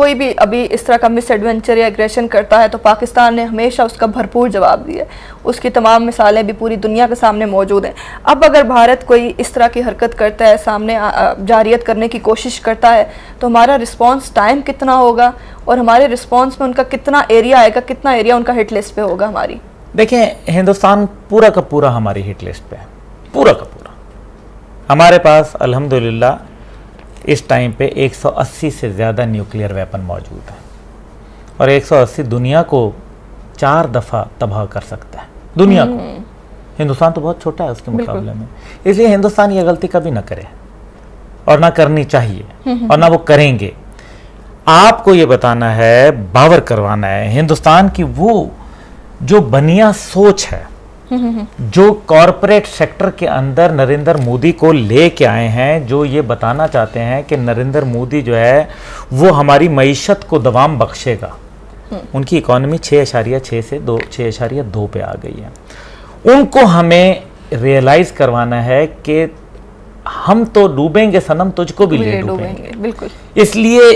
कोई भी अभी इस तरह का मिस एडवेंचर या एग्रेशन करता है तो पाकिस्तान ने हमेशा उसका भरपूर जवाब दिया है। उसकी तमाम मिसालें भी पूरी दुनिया के सामने मौजूद हैं। अब अगर भारत कोई इस तरह की हरकत करता है, सामने जारियत करने की कोशिश करता है, तो हमारा रिस्पॉन्स टाइम कितना होगा और हमारे रिस्पॉन्स में उनका कितना एरिया आएगा, कितना एरिया उनका हिट लिस्ट पे होगा हमारी? देखिए, हिंदुस्तान पूरा का पूरा हमारी हिट लिस्ट पे है, पूरा का पूरा। हमारे पास अल्हम्दुलिल्लाह इस टाइम पे 180 से ज़्यादा न्यूक्लियर वेपन मौजूद है और 180 दुनिया को 4 दफ़ा तबाह कर सकता है, दुनिया को। हिंदुस्तान तो बहुत छोटा है उसके मुकाबले में, इसलिए हिंदुस्तान ये गलती कभी ना करे और ना करनी चाहिए और ना वो करेंगे। आपको ये बताना है, बावर करवाना है हिंदुस्तान की वो जो बनिया सोच है, जो कॉरपोरेट सेक्टर के अंदर नरेंद्र मोदी को लेके आए हैं, जो ये बताना चाहते हैं कि नरेंद्र मोदी जो है वो हमारी मईशत को दवाम बख्शेगा। उनकी इकोनॉमी 6.6 से 6.2 पे आ गई है। उनको हमें रियलाइज करवाना है कि हम तो डूबेंगे सनम, तुझको भी ले डूबेंगे। बिल्कुल। इसलिए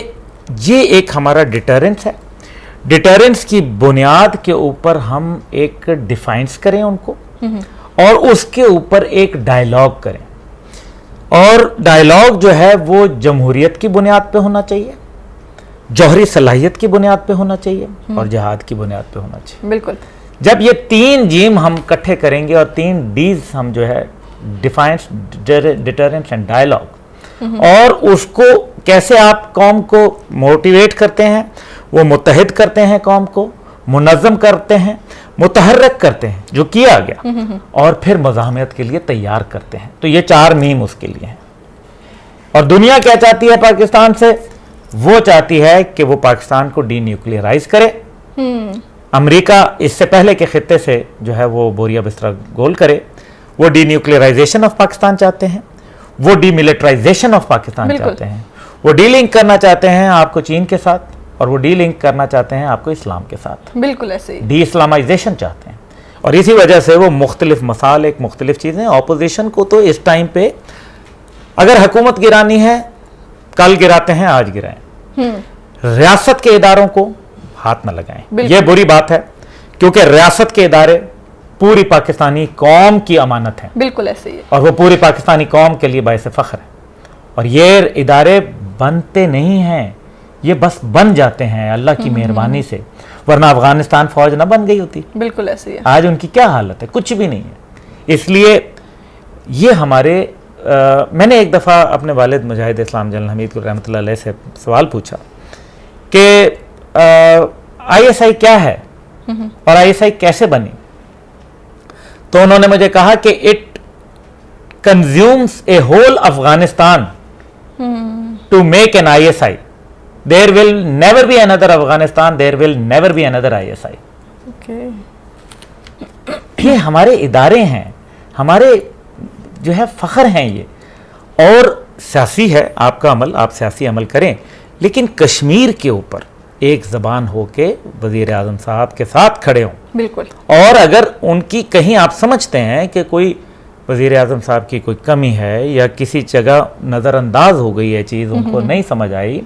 ये एक हमारा डिटरेंस है। डिटरेंस की बुनियाद के ऊपर हम एक डिफाइंस करें उनको और उसके ऊपर एक डायलॉग करें, और डायलॉग जो है वो जमहूरियत की बुनियाद पे होना चाहिए, जौहरी सलाहियत की बुनियाद पे होना चाहिए और जिहाद की बुनियाद पे होना चाहिए। बिल्कुल। जब ये 3 जीम हम इकट्ठे करेंगे और 3 डीज हम जो है डिफाइंस, डिटरेंस एंड डायलॉग, और उसको कैसे आप कौम को मोटिवेट करते हैं, वो मुत्तहिद करते हैं, कौम को मुनज़्ज़म करते हैं, मुतहर्रिक करते हैं, जो किया गया, और फिर मज़ाहमत के लिए तैयार करते हैं। तो ये 4 मीम उसके लिए हैं। और दुनिया क्या चाहती है पाकिस्तान से? वो चाहती है कि वो पाकिस्तान को डीन्यूक्लियराइज करे। अमेरिका इससे पहले के खित्ते से जो है वो बोरिया बिस्तरा गोल करे। वो डीन्यूक्लियराइजेशन ऑफ पाकिस्तान चाहते हैं, वो डीमिलिटराइजेशन ऑफ पाकिस्तान चाहते हैं, वो डीलिंक करना चाहते हैं आपको चीन के साथ, और वो डीलिंक करना चाहते हैं आपको इस्लाम के साथ। बिल्कुल ऐसे ही डी इस्लामाइजेशन चाहते हैं। और इसी वजह से वो मुख्तलिफ मसाल, एक मुख्तलिफ चीज़ें। ऑपोजिशन को तो इस टाइम पे अगर हुकूमत गिरानी है, कल गिराते हैं, आज गिराएं। रियासत के इदारों को हाथ न लगाएं, ये बुरी बात है, क्योंकि रियासत के इदारे पूरी पाकिस्तानी कौम की अमानत है। बिल्कुल ऐसे ही है। और वो पूरी पाकिस्तानी कौम के लिए बाइस फख्र है। और ये इदारे बनते नहीं हैं, ये बस बन जाते हैं अल्लाह की मेहरबानी से, वरना अफगानिस्तान फौज ना बन गई होती। बिल्कुल ऐसे ही है। आज उनकी क्या हालत है? कुछ भी नहीं है। इसलिए ये हमारे मैंने एक दफ़ा अपने वालिद मुजाहिद इस्लाम जनरल हमीद रहमतुल्लाह अलैह से सवाल पूछा कि ISI क्या है और ISI कैसे बनी? तो उन्होंने मुझे कहा कि it consumes a whole Afghanistan to make an ISI। There will never be another Afghanistan, there will never be another ISI। ये हमारे इदारे हैं, हमारे जो है फख्र हैं ये। और सियासी है आपका अमल, आप सियासी अमल करें, लेकिन कश्मीर के ऊपर एक ज़बान होके वज़ीर आज़म साहब के साथ खड़े हों। बिल्कुल। और अगर उनकी कहीं आप समझते हैं कि कोई वज़ीर आज़म साहब की कोई कमी है या किसी जगह नज़रअंदाज हो गई है चीज़, उनको नहीं समझ आई,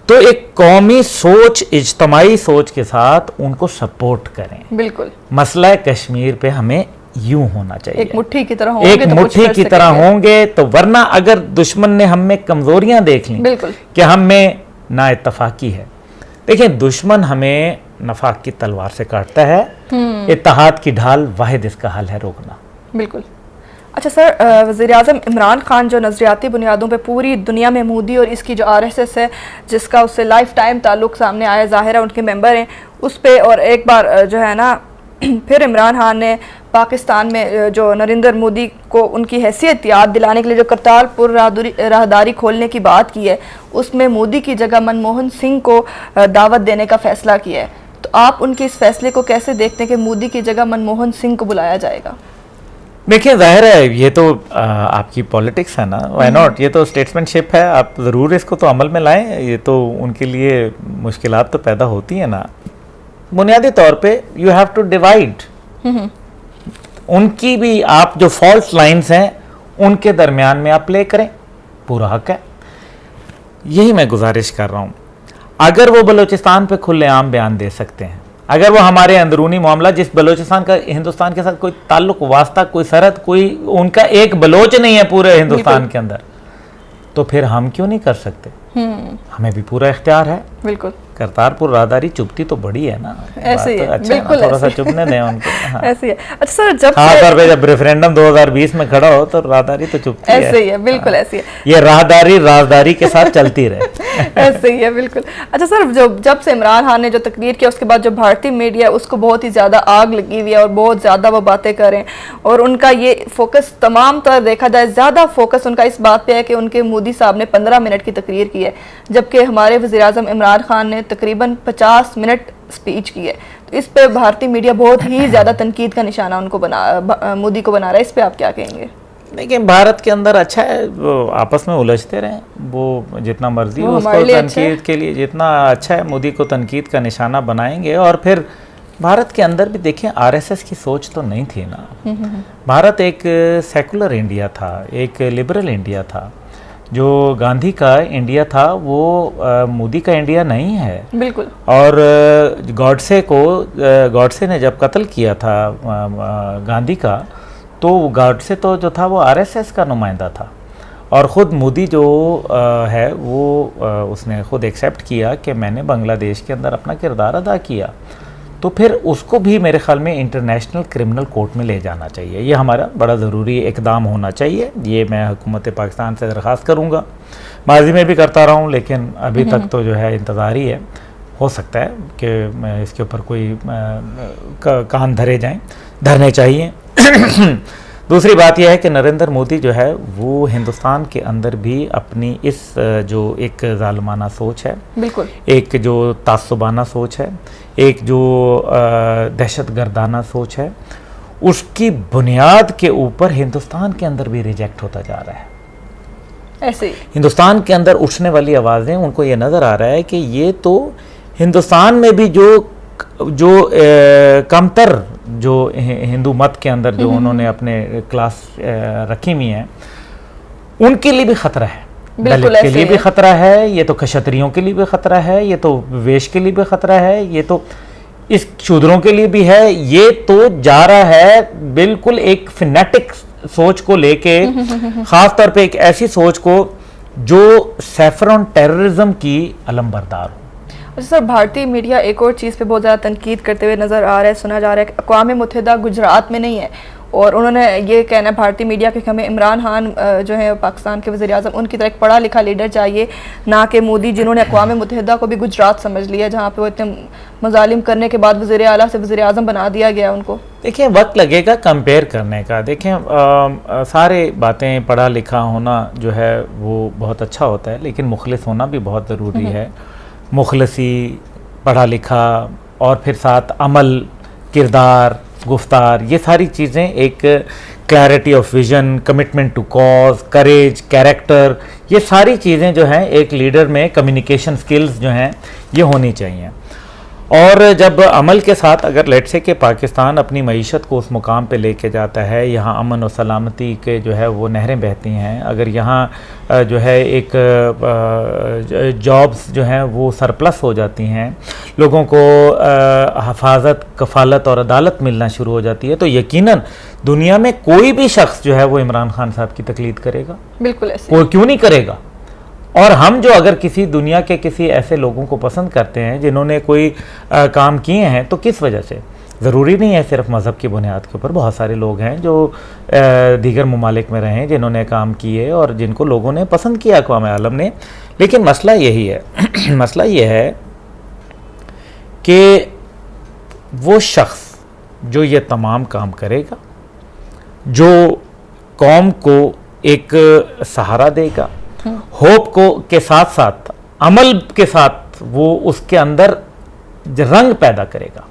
तो एक कौमी सोच, इज्तमाई सोच के साथ उनको सपोर्ट करें। बिल्कुल। मसला कश्मीर पे हमें यूं होना चाहिए, एक मुट्ठी की तरह होंगे, एक मुट्ठी की तरह होंगे तो, वरना अगर दुश्मन ने हम में कमजोरियां देख ली कि हम में ना इत्तफाकी है। देखिए, दुश्मन हमें नफाक की तलवार से काटता है, इत्तेहाद की ढाल वाहिद इसका हल है रोकना। बिल्कुल। अच्छा सर, वज़ीर आज़म इमरान खान जो नज़रियाती बुनियादों पे पूरी दुनिया में मोदी और इसकी जो RSS है, जिसका उससे लाइफ टाइम ताल्लुक़ सामने आया, ज़ाहिर है उनके मेंबर हैं उस पर, और एक बार जो है ना फिर इमरान खान ने पाकिस्तान में जो नरेंद्र मोदी को उनकी हैसियत याद दिलाने के लिए जो करतारपुर राहदारी खोलने की बात की है, उसमें मोदी की जगह मनमोहन सिंह को दावत देने का फैसला किया है। तो आप उनके इस फैसले को कैसे देखते हैं कि मोदी की जगह मनमोहन सिंह को बुलाया जाएगा? देखिए, जाहिर है ये तो आपकी पॉलिटिक्स है ना, व्हाई नॉट, ये तो स्टेट्समैनशिप है, आप ज़रूर इसको तो अमल में लाएं। ये तो उनके लिए मुश्किलात तो पैदा होती है ना। बुनियादी तौर पे यू हैव टू डिवाइड। उनकी भी आप जो फॉल्स लाइंस हैं उनके दरमियान में आप प्ले करें, पूरा हक है। यही मैं गुजारिश कर रहा हूँ। अगर वो बलूचिस्तान पे खुलेआम बयान दे सकते हैं, अगर वो हमारे अंदरूनी मामला, जिस बलूचिस्तान का हिंदुस्तान के साथ कोई ताल्लुक वास्ता, कोई सरहद, कोई उनका एक बलोच नहीं है पूरे हिंदुस्तान के अंदर, तो फिर हम क्यों नहीं कर सकते? हमें भी पूरा इख्तियार है। बिल्कुल। करतारपुर राहदारी चुभती तो बड़ी है ना, ऐसे ही है, अच्छा बिल्कुल थोड़ा सा चुभने दें उनको। हाँ। ऐसे ही है। अच्छा सर, जब खासतौर पे जब रेफरेंडम 2020 में खड़ा हो तो राहदारी तो चुभती है। ऐसे ही है, बिल्कुल ऐसे ही है। ये राहदारी राजदारी के साथ चलती रहे। ऐसे ही है, बिल्कुल। अच्छा सर, जब से इमरान खान ने जो तकरीर किया उसके बाद जो भारतीय मीडिया उसको बहुत ही ज़्यादा आग लगी हुई है और बहुत ज़्यादा वो बातें करें, और उनका ये फोकस तमाम तर देखा जाए ज़्यादा फोकस उनका इस बात पे है कि उनके मोदी साहब ने 15 मिनट की तकरीर की है, जबकि हमारे वज़ीर-ए-आज़म इमरान खान ने तकरीबन 50 मिनट स्पीच की है। तो इस पे भारतीय मीडिया बहुत ही ज़्यादा तनकीद का निशाना उनको मोदी को बना रहा है। इस पे आप क्या कहेंगे? देखिए, भारत के अंदर अच्छा है, वो आपस में उलझते रहें, वो जितना मर्जी हो उसको तनकीद के लिए, जितना अच्छा है मोदी को तनकीद का निशाना बनाएंगे। और फिर भारत के अंदर भी देखें, आरएसएस की सोच तो नहीं थी ना। भारत एक सेकुलर इंडिया था, एक लिबरल इंडिया था। जो गांधी का इंडिया था वो मोदी का इंडिया नहीं है। बिल्कुल। और गॉडसे ने जब कत्ल किया था गांधी का, तो गॉडसे तो जो था वो आरएसएस का नुमाइंदा था, और ख़ुद मोदी जो है वो उसने ख़ुद एक्सेप्ट किया कि मैंने बांग्लादेश के अंदर अपना किरदार अदा किया। तो फिर उसको भी मेरे ख्याल में इंटरनेशनल क्रिमिनल कोर्ट में ले जाना चाहिए। ये हमारा बड़ा ज़रूरी इकदाम होना चाहिए। ये मैं हुकूमत पाकिस्तान से दरख्वास्त करूँगा, माजी में भी करता रहा हूँ, लेकिन अभी तक तो जो है इंतज़ार ही है। हो सकता है कि इसके ऊपर कोई कान धरने चाहिए। दूसरी बात यह है कि नरेंद्र मोदी जो है वो हिंदुस्तान के अंदर भी अपनी इस जो एक जालिमाना सोच है, बिल्कुल, एक जो तासुबाना सोच है, एक जो दहशत गर्दाना सोच है, उसकी बुनियाद के ऊपर हिंदुस्तान के अंदर भी रिजेक्ट होता जा रहा है। ऐसे ही हिंदुस्तान के अंदर उठने वाली आवाज़ें, उनको ये नज़र आ रहा है कि ये तो हिंदुस्तान में भी जो कमतर जो हिंदू मत के अंदर जो उन्होंने अपने क्लास रखी हुई हैं, उनके लिए भी ख़तरा है, दलित के लिए भी ख़तरा है, ये तो क्षत्रियों के लिए भी ख़तरा है, ये तो वेश के लिए भी ख़तरा है, ये तो इस शूद्रों के लिए भी है। ये तो जा रहा है बिल्कुल एक फिनेटिक सोच को लेके, ख़ास तौर पे एक ऐसी सोच को जो सैफरन टेररिज्म की अलमबरदार हो। सर, भारतीय मीडिया एक और चीज़ पे बहुत ज़्यादा तनकीद करते हुए नज़र आ रहा है, सुना जा रहा है कि अक़वाम मुत्तहिदा गुजरात में नहीं है, और उन्होंने ये कहना है भारतीय मीडिया के कि हमें इमरान खान जो है पाकिस्तान के वज़ीर-ए-आज़म, उनकी तरह एक पढ़ा लिखा लीडर चाहिए, ना कि मोदी जिन्होंने अक़वाम मुत्तहिदा को भी गुजरात समझ लिया, जहाँ पे वो इतने मज़ालिम करने के बाद वज़ीर आला से वज़ीर-ए-आज़म बना दिया गया उनको। देखिए, वक्त लगेगा कंपेयर करने का। देखें, सारे बातें पढ़ा लिखा होना जो है वो बहुत अच्छा होता है, लेकिन मुखलिस होना भी बहुत ज़रूरी है। मुखलसी, पढ़ा लिखा, और फिर साथ अमल, किरदार, गुफ्तार, ये सारी चीज़ें, एक clarity of vision, commitment to cause, courage, character, ये सारी चीज़ें जो हैं एक लीडर में, कम्युनिकेशन स्किल्स जो हैं ये होनी चाहिए। और जब अमल के साथ अगर लेट से कि पाकिस्तान अपनी मईशत को उस मुकाम पे लेके जाता है, यहाँ अमन और सलामती के जो है वो नहरें बहती हैं, अगर यहाँ जो है एक जॉब्स जो हैं वो सरप्लस हो जाती हैं, लोगों को हफाजत, कफालत और अदालत मिलना शुरू हो जाती है, तो यकीनन दुनिया में कोई भी शख्स जो है वो इमरान खान साहब की तकलीद करेगा। बिल्कुल ऐसे। कोई क्यों नहीं करेगा। और हम जो अगर किसी दुनिया के किसी ऐसे लोगों को पसंद करते हैं जिन्होंने कोई काम किए हैं, तो किस वजह से? ज़रूरी नहीं है सिर्फ मज़हब की बुनियाद के ऊपर। बहुत सारे लोग हैं जो दीगर ममालिक में रहे, जिन्होंने काम किए और जिनको लोगों ने पसंद किया, अक़वाम आलम ने। लेकिन मसला यही है मसला ये है कि वो शख्स जो ये तमाम काम करेगा, जो कौम को एक सहारा देगा, होप को के साथ साथ अमल के साथ वो उसके अंदर रंग पैदा करेगा।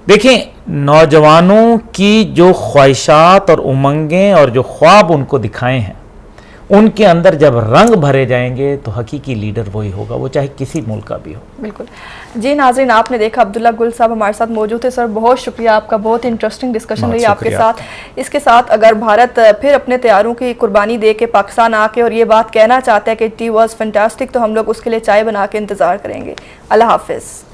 देखिए, नौजवानों की जो ख्वाहिशात और उमंगें और जो ख्वाब उनको दिखाए हैं, उनके अंदर जब रंग भरे जाएंगे तो हकीकी लीडर वही होगा, वो चाहे किसी मुल्क का भी हो। बिल्कुल जी। नाज़रीन, आपने देखा अब्दुल्ला गुल साहब हमारे साथ मौजूद थे। सर बहुत शुक्रिया आपका, बहुत इंटरेस्टिंग डिस्कशन रही आपके साथ। इसके साथ अगर भारत फिर अपने तैयारों की कुर्बानी दे के पाकिस्तान आके और ये बात कहना चाहता है कि टी वॉज फैंटास्टिक, तो हम लोग उसके लिए चाय बना के इंतज़ार करेंगे। अल्लाह हाफिज़।